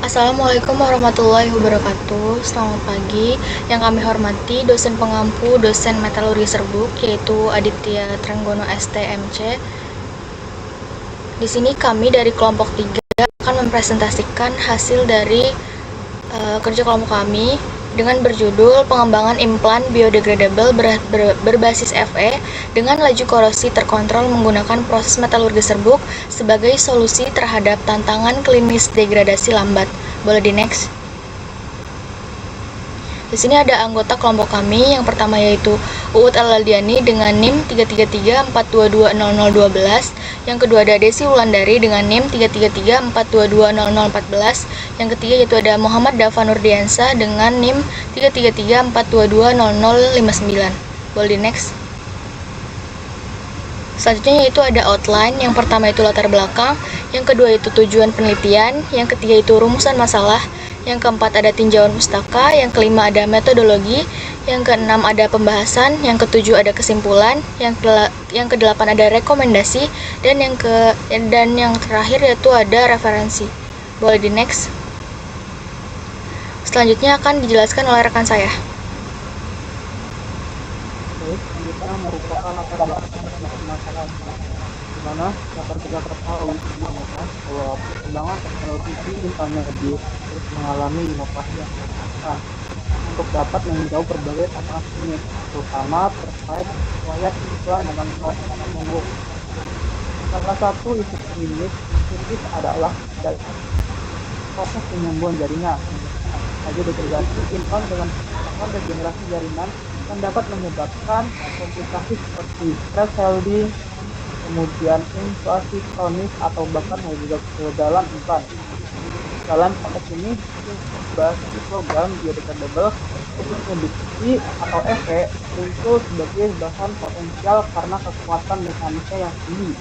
Assalamualaikum warahmatullahi wabarakatuh. Selamat pagi. Yang kami hormati dosen pengampu dosen metalurgi serbuk yaitu Aditya Trenggono STMC. Di sini kami dari kelompok 3 akan mempresentasikan hasil dari kerja kelompok kami dengan berjudul pengembangan implan biodegradable berbasis Fe dengan laju korosi terkontrol menggunakan proses metalurgi serbuk sebagai solusi terhadap tantangan klinis degradasi lambat. Boleh di next. Di sini ada anggota kelompok kami. Yang pertama yaitu Uut Al-Aldiani dengan NIM 333422012. Yang kedua ada Desi Wulandari dengan NIM 333422014. Yang ketiga yaitu ada Muhammad Dava Nurdiansa dengan NIM 333422059. Boleh di next. Selanjutnya yaitu ada outline. Yang pertama itu latar belakang, yang kedua itu tujuan penelitian, yang ketiga itu rumusan masalah, yang keempat ada tinjauan pustaka, yang kelima ada metodologi, yang keenam ada pembahasan, yang ketujuh ada kesimpulan, yang kedelapan ada rekomendasi, dan yang terakhir yaitu ada referensi. Boleh di next. Selanjutnya akan dijelaskan oleh rekan saya. Kita merupakan latar belakang masalah di mana dapat kita ketahui sebelumnya bahwa perkembangan teknologi energi terus mengalami inovasi yang signifikan untuk dapat menjawab berbagai tantangan klinis, terutama terkait riwayat iklan dengan proses menunggu. Salah satu isu klinis kritis adalah dari proses penyembuhan jaringan. Laju degradasi implan dengan kerusakan regenerasi jaringan yang dapat menyebabkan komplikasi seperti stress healthy, kemudian inflasi kronis atau bahkan juga ke dalam implan. Dalam konteks ini, basis program biodegradable khususnya BCC atau Fe muncul sebagai bahan potensial karena kekuatan mekanisme yang tinggi,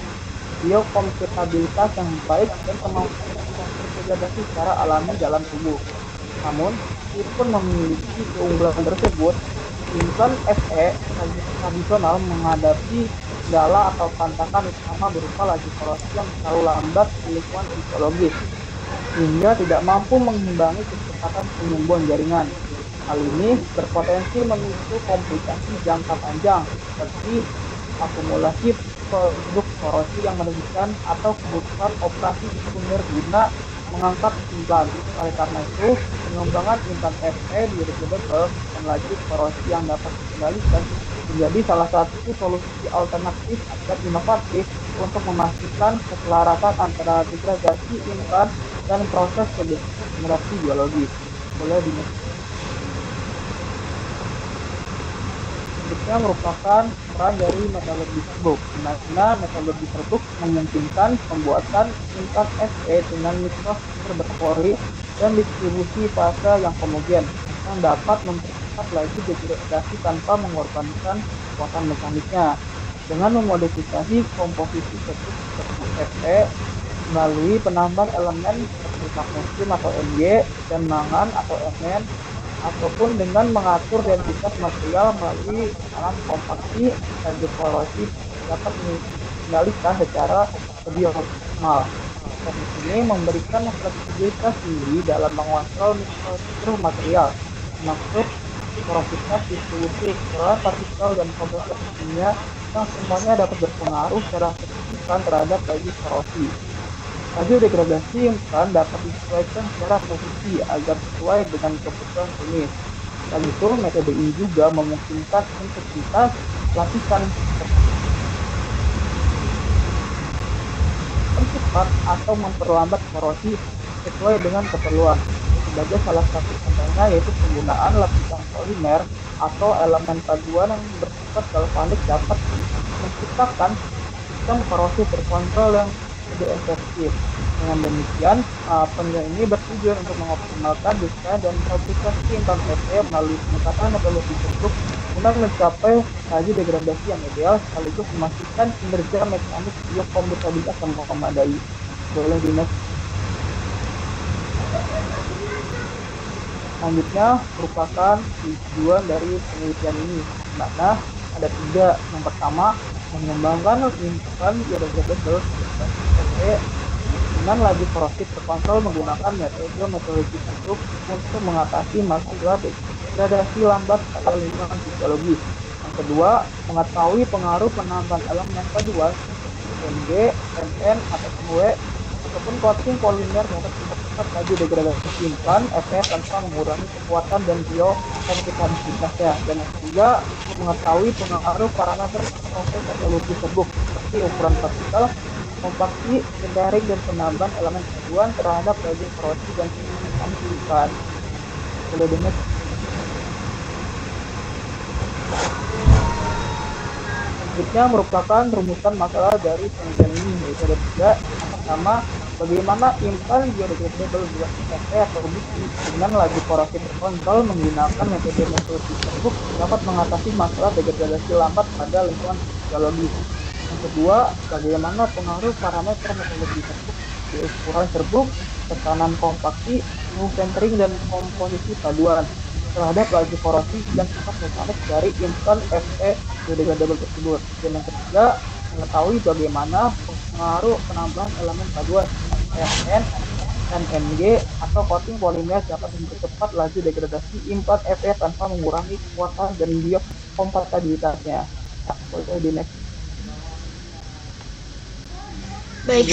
biokompatibilitas yang baik, dan kemampuan berdegradasi secara alami dalam tubuh. Namun, meskipun memiliki keunggulan tersebut, implan Fe tradisional menghadapi kendala atau tantangan utama berupa laju korosi yang terlalu lambat di lingkungan fisiologis, sehingga tidak mampu mengimbangi kecepatan penyembuhan jaringan. Hal ini berpotensi memicu komplikasi jangka panjang seperti akumulasi produk korosi yang merugikan atau kebutuhan operasi sekunder guna mengangkat implan. Oleh karena itu, pengembangan implan Fe biodegradable dan laju korosi yang dapat dikendalikan menjadi salah satu solusi alternatif dan inovatif untuk memastikan keselarasan antara degradasi implan dan proses regenerasi biologis. Boleh selanjutnya merupakan peran dari metodologi serbuk, di mana metodologi serbuk memungkinkan pembuatan implan Fe dengan mikrostruktur berpori dan distribusi fase yang homogen yang dapat mempercepat laju degradasi tanpa mengorbankan kekuatan mekaniknya. Dengan memodifikasi komposisi serbuk Fe melalui penambahan elemen seperti magnesium atau Mg dan mangan atau Mn, ataupun dengan mengatur densitas material melalui tekanan kompaksi dan korosi dapat dikendalikan secara lebih optimal. Teknik ini memberikan fleksibilitas tinggi dalam mengontrol mikrostruktur material, termasuk porositas, distribusi ukuran partikel, dan komposisi kimia yang semuanya dapat berpengaruh secara signifikan terhadap laju korosi. Laju degradasi implan dapat disesuaikan secara posisi agar sesuai dengan kebutuhan klinis. Dan itu, metode ini juga memungkinkan intensitas lapisan mempercepat atau memperlambat korosi sesuai dengan keperluan. Sebagai salah satu contohnya yaitu penggunaan lapisan polimer atau elemen paduan yang bersifat galvanik dapat menciptakan sistem korosi terkontrol yang lebih efektif. Dengan demikian, penelitian ini bertujuan untuk mengoptimalkan desain dan aplikasi implan Fe melalui pendekatan metodologi serbuk guna mencapai laju degradasi yang ideal sekaligus memastikan kinerja mekanik biokompatibilitas yang memadai. Boleh di next. Selanjutnya merupakan tujuan dari penelitian ini, di mana ada 3. Yang pertama, mengembangkan implan biodegradable Fe dengan laju korosif terkontrol menggunakan metodologi serbuk untuk mengatasi masalah degradasi lambat pada lingkungan fisiologis. Yang kedua, mengetahui pengaruh penambahan elemen paduan MG, MN, ataupun W, ataupun coating polimer dapat mempercepat laju degradasi implan FF tanpa mengurangi kekuatan dan biokompatibilitasnya. Dan yang ketiga, mengetahui pengaruh parameter proses evolusi serbuk seperti ukuran partikel, kompaksi, sintering, dan penambahan elemen paduan terhadap laju korosi dan implan. Boleh dengar? Selanjutnya merupakan rumusan masalah dari penelitian ini, yaitu ada tiga. Yang pertama, bagaimana implan biodegradable FE atau besi dengan laju korosif terkontrol menggunakan metode serbuk dapat mengatasi masalah degradasi lambat pada lingkungan fisiologis. Yang kedua, bagaimana pengaruh parameter metodologi serbuk di ukuran serbuk, tekanan kompaksi, centering, dan komposisi paduan terhadap laju korosi dan sifat mekanik dari implan FE biodegradable tersebut. Dan yang ketiga, mengetahui bagaimana pengaruh penambahan elemen paduan FN dan MG atau coating polimer dapat mempercepat laju degradasi implan FE tanpa mengurangi kekuatan dan biokompatibilitasnya. Boleh di next. Baik,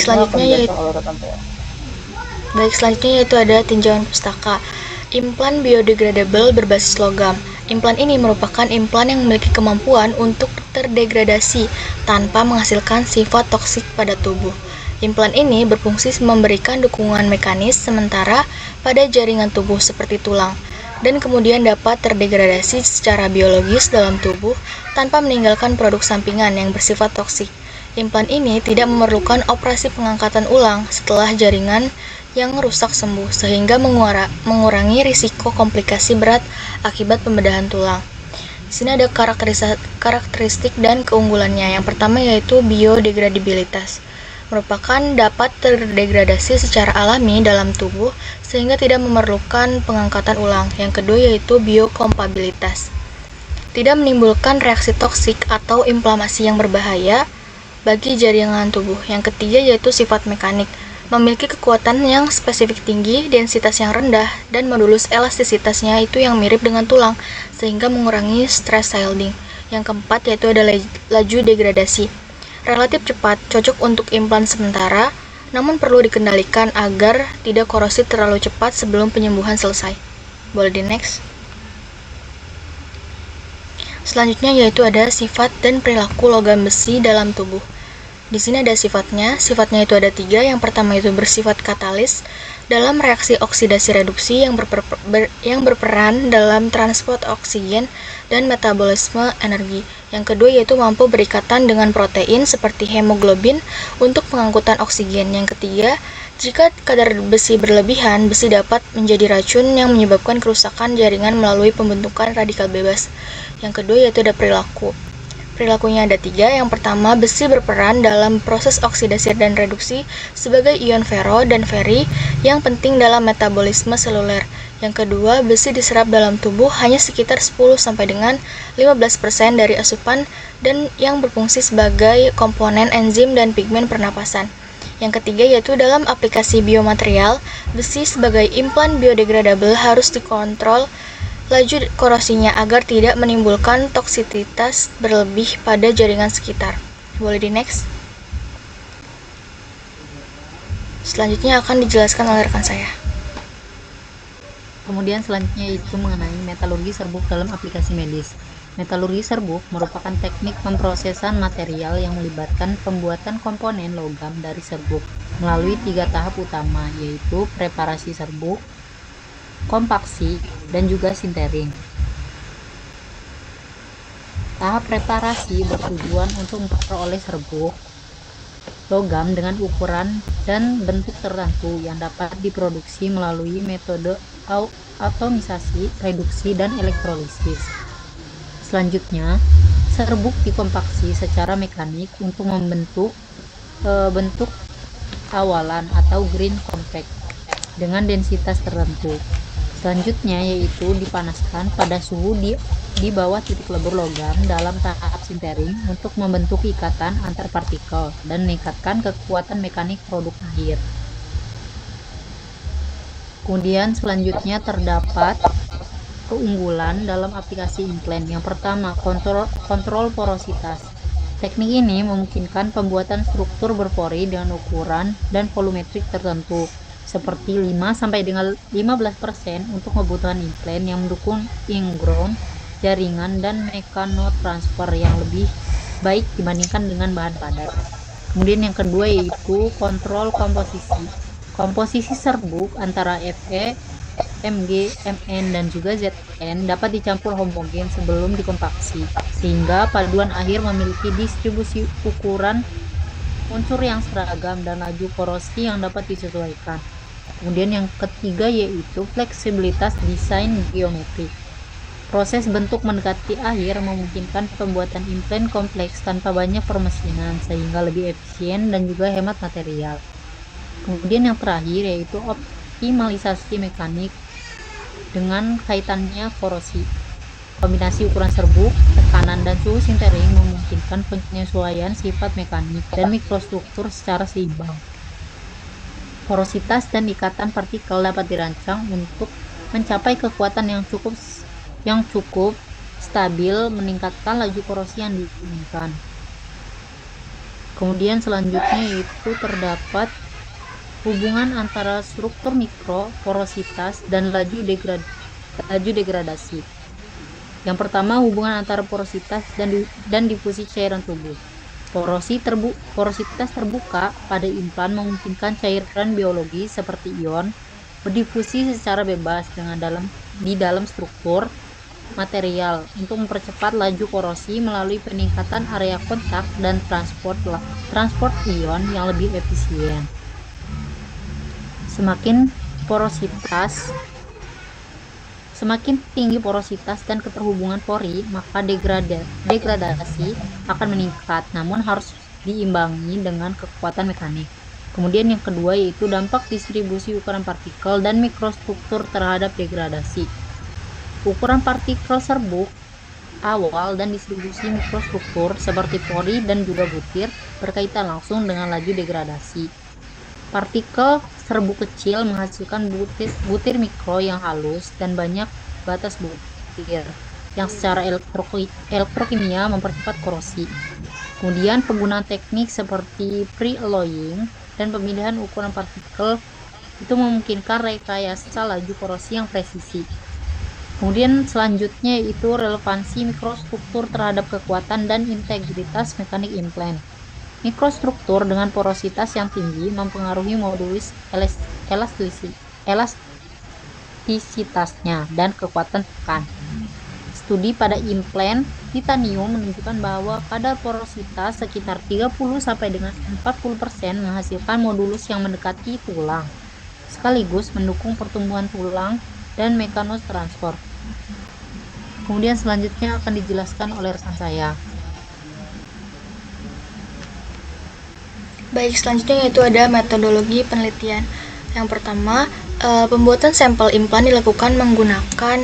selanjutnya yaitu ada tinjauan pustaka. Implan biodegradable berbasis logam. Implan ini merupakan implan yang memiliki kemampuan untuk terdegradasi tanpa menghasilkan sifat toksik pada tubuh. Implan ini berfungsi memberikan dukungan mekanis sementara pada jaringan tubuh seperti tulang, dan kemudian dapat terdegradasi secara biologis dalam tubuh tanpa meninggalkan produk sampingan yang bersifat toksik. Implan ini tidak memerlukan operasi pengangkatan ulang setelah jaringan yang rusak sembuh, sehingga mengurangi risiko komplikasi berat akibat pembedahan tulang. Di sini ada karakteristik dan keunggulannya. Yang pertama yaitu biodegradabilitas. Merupakan dapat terdegradasi secara alami dalam tubuh sehingga tidak memerlukan pengangkatan ulang. Yang kedua yaitu biokompatibilitas. Tidak menimbulkan reaksi toksik atau inflamasi yang berbahaya bagi jaringan tubuh. Yang ketiga yaitu sifat mekanik. Memiliki kekuatan yang spesifik tinggi, densitas yang rendah, dan modulus elastisitasnya itu yang mirip dengan tulang, sehingga mengurangi stress yielding. Yang keempat yaitu ada laju degradasi. Relatif cepat, cocok untuk implan sementara, namun perlu dikendalikan agar tidak korosif terlalu cepat sebelum penyembuhan selesai. Boleh di next. Selanjutnya yaitu ada sifat dan perilaku logam besi dalam tubuh. Di sini ada sifatnya itu ada 3. Yang pertama itu bersifat katalis dalam reaksi oksidasi reduksi yang berperan dalam transport oksigen dan metabolisme energi. Yang kedua yaitu mampu berikatan dengan protein seperti hemoglobin untuk pengangkutan oksigen. Yang ketiga, jika kadar besi berlebihan, besi dapat menjadi racun yang menyebabkan kerusakan jaringan melalui pembentukan radikal bebas. Yang kedua yaitu ada perilaku. Perilakunya ada 3. Yang pertama, besi berperan dalam proses oksidasi dan reduksi sebagai ion ferro dan feri yang penting dalam metabolisme seluler. Yang kedua, besi diserap dalam tubuh hanya sekitar 10 sampai dengan 15% dari asupan dan yang berfungsi sebagai komponen enzim dan pigmen pernapasan. Yang ketiga yaitu dalam aplikasi biomaterial, besi sebagai implan biodegradable harus dikontrol laju korosinya agar tidak menimbulkan toksisitas berlebih pada jaringan sekitar. Boleh di next. Selanjutnya akan dijelaskan oleh rekan saya. Kemudian selanjutnya itu mengenai metalurgi serbuk dalam aplikasi medis. Metalurgi serbuk merupakan teknik pemrosesan material yang melibatkan pembuatan komponen logam dari serbuk melalui 3 tahap utama, yaitu preparasi serbuk, kompaksi, dan juga sintering. Tahap preparasi bertujuan untuk memperoleh serbuk logam dengan ukuran dan bentuk tertentu yang dapat diproduksi melalui metode atomisasi, reduksi, dan elektrolisis. Selanjutnya, serbuk dikompaksi secara mekanik untuk membentuk bentuk awalan atau green compact dengan densitas tertentu. Selanjutnya yaitu dipanaskan pada suhu di bawah titik lebur logam dalam tahap sintering untuk membentuk ikatan antar partikel dan meningkatkan kekuatan mekanik produk akhir. Kemudian selanjutnya terdapat keunggulan dalam aplikasi implant. Yang pertama, kontrol porositas. Teknik ini memungkinkan pembuatan struktur berpori dengan ukuran dan volumetrik tertentu, seperti 5 sampai dengan 15% untuk kebutuhan implant yang mendukung ingrown, jaringan, dan mekanotransfer yang lebih baik dibandingkan dengan bahan padat. Kemudian yang kedua yaitu kontrol komposisi. Komposisi serbuk antara Fe, Mg, Mn, dan juga Zn dapat dicampur homogen sebelum dikompaksi, sehingga paduan akhir memiliki distribusi ukuran unsur yang seragam dan laju korosi yang dapat disesuaikan. Kemudian yang ketiga yaitu fleksibilitas desain geometri. Proses bentuk mendekati akhir memungkinkan pembuatan implant kompleks tanpa banyak permesinan, sehingga lebih efisien dan juga hemat material. Kemudian yang terakhir yaitu optimalisasi mekanik dengan kaitannya korosi. Kombinasi ukuran serbuk, tekanan, dan suhu sintering memungkinkan penyesuaian sifat mekanik dan mikrostruktur secara seimbang. Porositas dan ikatan partikel dapat dirancang untuk mencapai kekuatan yang cukup stabil, meningkatkan laju korosi yang diinginkan. Kemudian selanjutnya yaitu terdapat hubungan antara struktur mikro, porositas, dan laju degradasi. Yang pertama, hubungan antara porositas dan difusi cairan tubuh. Porositas terbuka pada implan memungkinkan cairan biologi seperti ion berdifusi secara bebas di dalam struktur material untuk mempercepat laju korosi melalui peningkatan area kontak dan transport ion yang lebih efisien. Semakin tinggi porositas dan keterhubungan pori, maka degradasi akan meningkat, namun harus diimbangi dengan kekuatan mekanik. Kemudian yang kedua yaitu dampak distribusi ukuran partikel dan mikrostruktur terhadap degradasi. Ukuran partikel serbuk awal dan distribusi mikrostruktur seperti pori dan juga butir berkaitan langsung dengan laju degradasi. Partikel serbuk kecil menghasilkan butir mikro yang halus dan banyak batas butir yang secara elektrokimia mempercepat korosi. Kemudian penggunaan teknik seperti pre-alloying dan pemilihan ukuran partikel itu memungkinkan rekayasa laju korosi yang presisi. Kemudian selanjutnya yaitu relevansi mikrostruktur terhadap kekuatan dan integritas mekanik implant. Mikrostruktur dengan porositas yang tinggi mempengaruhi modulus elastisitasnya dan kekuatan tekan. Studi pada implant titanium menunjukkan bahwa kadar porositas sekitar 30 sampai dengan 40% menghasilkan modulus yang mendekati tulang, sekaligus mendukung pertumbuhan tulang dan mekanotransfer. Kemudian selanjutnya akan dijelaskan oleh rekan saya. Baik, selanjutnya yaitu ada metodologi penelitian. Yang pertama, pembuatan sampel implan dilakukan menggunakan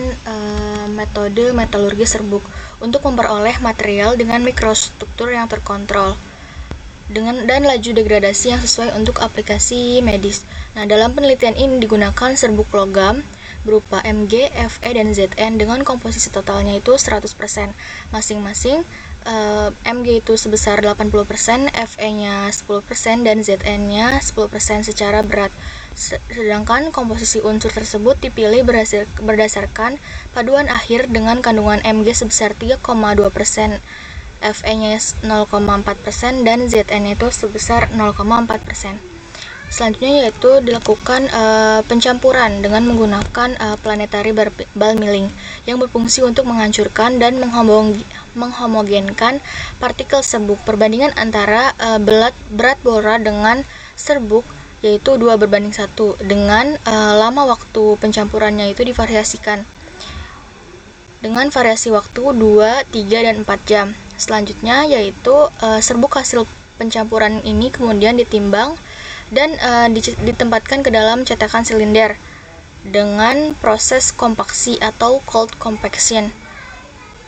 metode metalurgi serbuk untuk memperoleh material dengan mikrostruktur yang terkontrol dan laju degradasi yang sesuai untuk aplikasi medis. Nah, dalam penelitian ini digunakan serbuk logam berupa Mg, Fe, dan Zn dengan komposisi totalnya itu 100%. Masing-masing Mg itu sebesar 80%, Fe-nya 10%, dan Zn-nya 10% secara berat. Sedangkan komposisi unsur tersebut dipilih berdasarkan paduan akhir dengan kandungan Mg sebesar 3,2%, Fe-nya 0,4%, dan Zn-nya itu sebesar 0,4%. Selanjutnya yaitu dilakukan pencampuran dengan menggunakan planetary ball milling yang berfungsi untuk menghancurkan dan menghomogenkan partikel serbuk. Perbandingan antara berat bora dengan serbuk yaitu 2:1 dengan lama waktu pencampurannya itu divariasikan dengan variasi waktu 2, 3, dan 4 jam. Selanjutnya yaitu serbuk hasil pencampuran ini kemudian ditimbang dan ditempatkan ke dalam cetakan silinder dengan proses kompaksi atau cold compaction.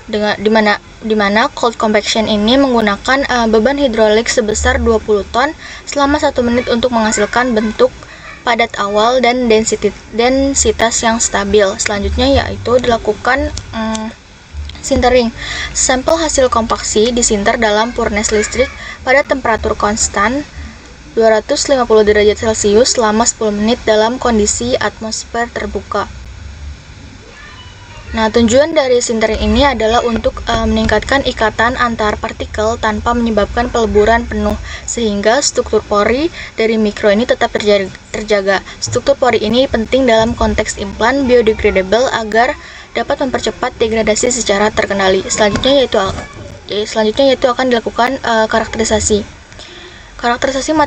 Di mana cold compaction ini menggunakan beban hidrolik sebesar 20 ton selama 1 menit untuk menghasilkan bentuk padat awal, dan densitas yang stabil. Selanjutnya yaitu dilakukan sintering. Sampel hasil kompaksi disinter dalam furnace listrik pada temperatur konstan 250 derajat Celcius selama 10 menit dalam kondisi atmosfer terbuka. Nah, tujuan dari sintering ini adalah untuk meningkatkan ikatan antar partikel tanpa menyebabkan peleburan penuh, sehingga struktur pori dari mikro ini tetap terjaga. Struktur pori ini penting dalam konteks implan biodegradable agar dapat mempercepat degradasi secara terkendali. Selanjutnya yaitu akan dilakukan karakterisasi. Karakterisasi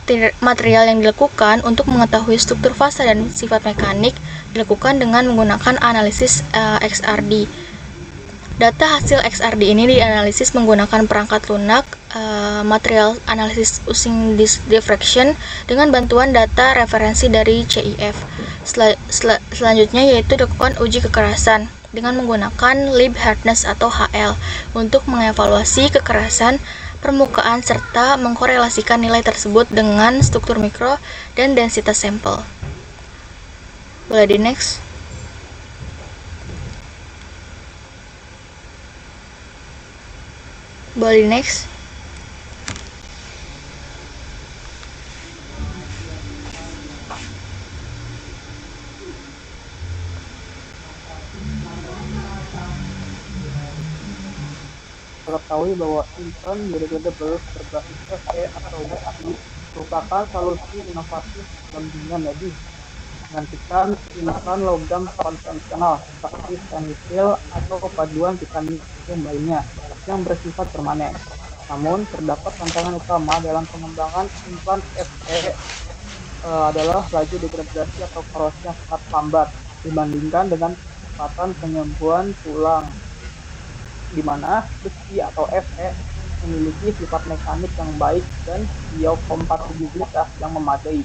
material yang dilakukan untuk mengetahui struktur fasa dan sifat mekanik dilakukan dengan menggunakan analisis XRD. Data hasil XRD ini dianalisis menggunakan perangkat lunak material analysis using diffraction dengan bantuan data referensi dari CIF. Selanjutnya yaitu dilakukan uji kekerasan dengan menggunakan Lib hardness atau HL untuk mengevaluasi kekerasan permukaan serta mengkorelasikan nilai tersebut dengan struktur mikro dan densitas sampel. Boleh di next. Boleh di next. Ketahui bahwa implan biodegradable berbasis Fe atau besi merupakan solusi inovatif dalam medis menggantikan implan logam konvensional seperti stainless steel atau paduan titanium lainnya yang bersifat permanen. Namun, terdapat tantangan utama dalam pengembangan implan Fe adalah laju degradasi atau korosi yang sangat lambat dibandingkan dengan kecepatan penyembuhan tulang, di mana besi atau Fe memiliki sifat mekanik yang baik dan biokompatibilitas yang memadai.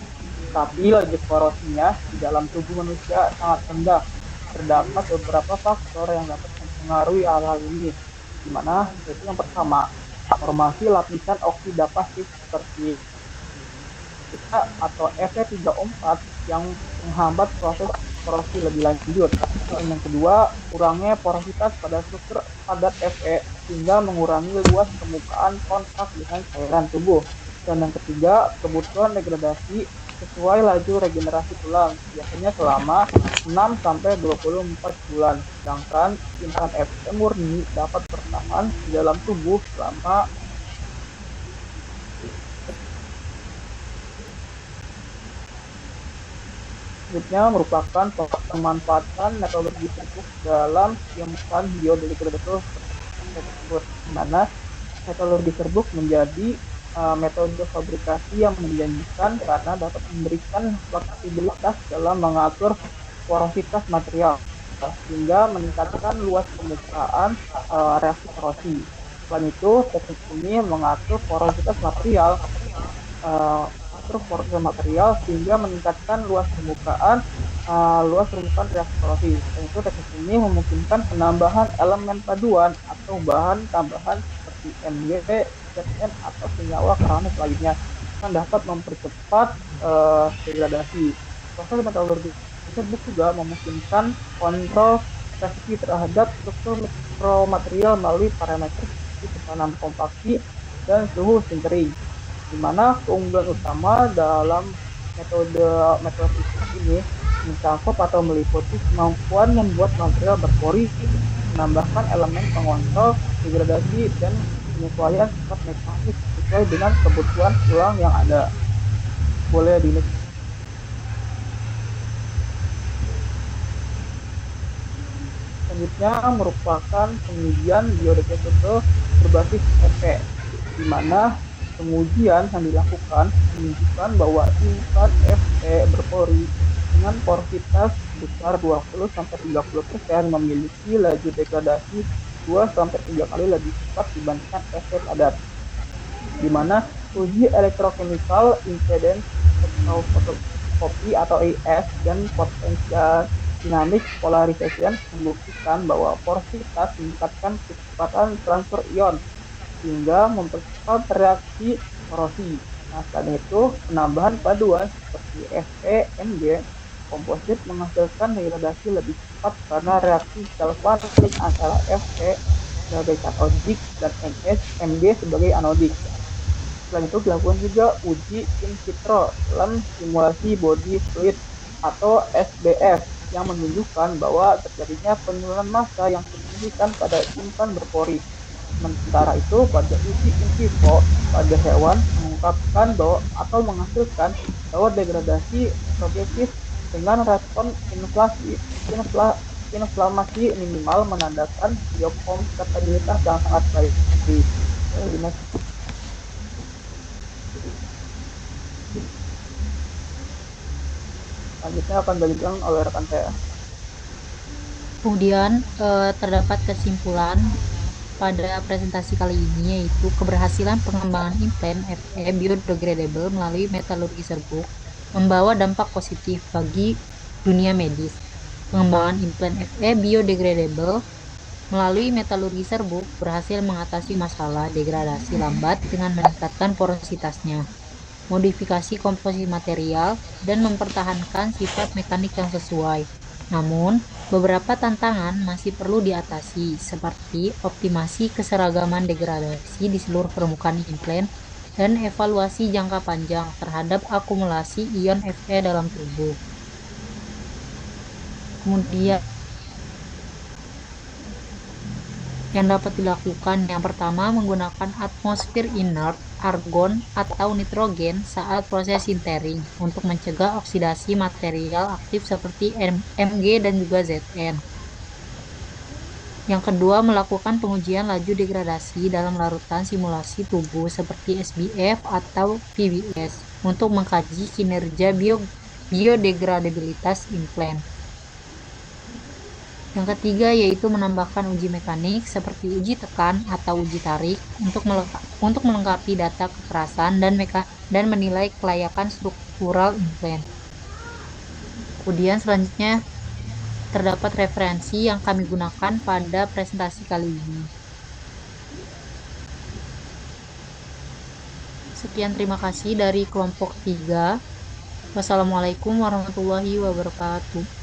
Tapi laju korosinya di dalam tubuh manusia sangat rendah. Terdapat beberapa faktor yang dapat mempengaruhi hal ini, di mana yaitu yang pertama, formasi lapisan oksida pasif seperti atau Fe3O4 yang menghambat proses korosi lebih lanjut. Dan yang kedua, kurangnya porositas pada struktur padat Fe sehingga mengurangi luas permukaan kontak dengan cairan tubuh. Dan yang ketiga, kebutuhan degradasi sesuai laju regenerasi tulang, biasanya selama 6-24 bulan, sedangkan implan Fe murni dapat bertahan di dalam tubuh selama selanjutnya merupakan pemanfaatan metodologi tersebut dalam implan biodegradable tersebut, di mana metodologi tersebut menjadi metode fabrikasi yang menjanjikan karena dapat memberikan fleksibilitas dalam mengatur porositas material sehingga meningkatkan luas permukaan reaksi korosi. Selain itu, teknik ini mengatur porositas material sehingga meningkatkan luas permukaan reaksi korosi. Dan itu teknik ini memungkinkan penambahan elemen paduan atau bahan tambahan seperti MgP, ZN atau senyawa keramik lainnya yang dapat mempercepat degradasi. Proses metodologi tersebut juga memungkinkan kontrol presisi terhadap struktur mikromaterial melalui parameter seperti tekanan kompaksi dan suhu sintering, di mana keunggulan utama dalam metode ini mencakup atau meliputi kemampuan membuat material berpori, menambahkan elemen pengontrol degradasi dan penyesuaian sifat mekanik sesuai dengan kebutuhan tulang yang ada. Boleh di selanjutnya merupakan pengujian biodegradable berbasis Fe, di mana pengujian yang dilakukan menunjukkan bahwa implan Fe berpori dengan porositas sebesar 20-30% memiliki laju degradasi 2-3 kali lebih cepat dibandingkan Fe padat, di mana uji electrochemical impedance spectroscopy atau ES dan potential dynamic polarization membuktikan bahwa porositas meningkatkan kecepatan transfer ion sehingga mempercepat reaksi korosi. Nah, selain itu, penambahan paduan seperti seperti FE-Mg, komposit menghasilkan degradasi lebih cepat karena reaksi galvanik antara Fe sebagai katodik dan Mg sebagai anodik. Selain itu dilakukan juga uji in vitro dalam simulasi body fluid atau SBF yang menunjukkan bahwa terjadinya penurunan massa yang signifikan pada implan berpori. Sementara itu, pada uji in vivo pada hewan mengungkapkan bahwa atau menghasilkan bahwa degradasi progresif dengan respon inflamasi minimal menandakan biokompatibilitas yang sangat baik. Selanjutnya akan dilanjutkan oleh rekan saya. Kemudian terdapat kesimpulan pada presentasi kali ini, yaitu keberhasilan pengembangan implan Fe biodegradable melalui metalurgi serbuk membawa dampak positif bagi dunia medis. Pengembangan implan Fe biodegradable melalui metalurgi serbuk berhasil mengatasi masalah degradasi lambat dengan meningkatkan porositasnya, modifikasi komposisi material, dan mempertahankan sifat mekanik yang sesuai. Namun, beberapa tantangan masih perlu diatasi, seperti optimasi keseragaman degradasi di seluruh permukaan implan dan evaluasi jangka panjang terhadap akumulasi ion Fe dalam tubuh. Kemudian, yang dapat dilakukan, yang pertama, menggunakan atmosfer inert, argon, atau nitrogen saat proses sintering untuk mencegah oksidasi material aktif seperti Mg dan juga Zn. Yang kedua, melakukan pengujian laju degradasi dalam larutan simulasi tubuh seperti SBF atau PBS untuk mengkaji kinerja biodegradabilitas implan. Yang ketiga yaitu menambahkan uji mekanik seperti uji tekan atau uji tarik untuk melengkapi data kekerasan dan menilai kelayakan struktural implan. Kemudian selanjutnya terdapat referensi yang kami gunakan pada presentasi kali ini. Sekian, terima kasih dari kelompok 3. Wassalamualaikum warahmatullahi wabarakatuh.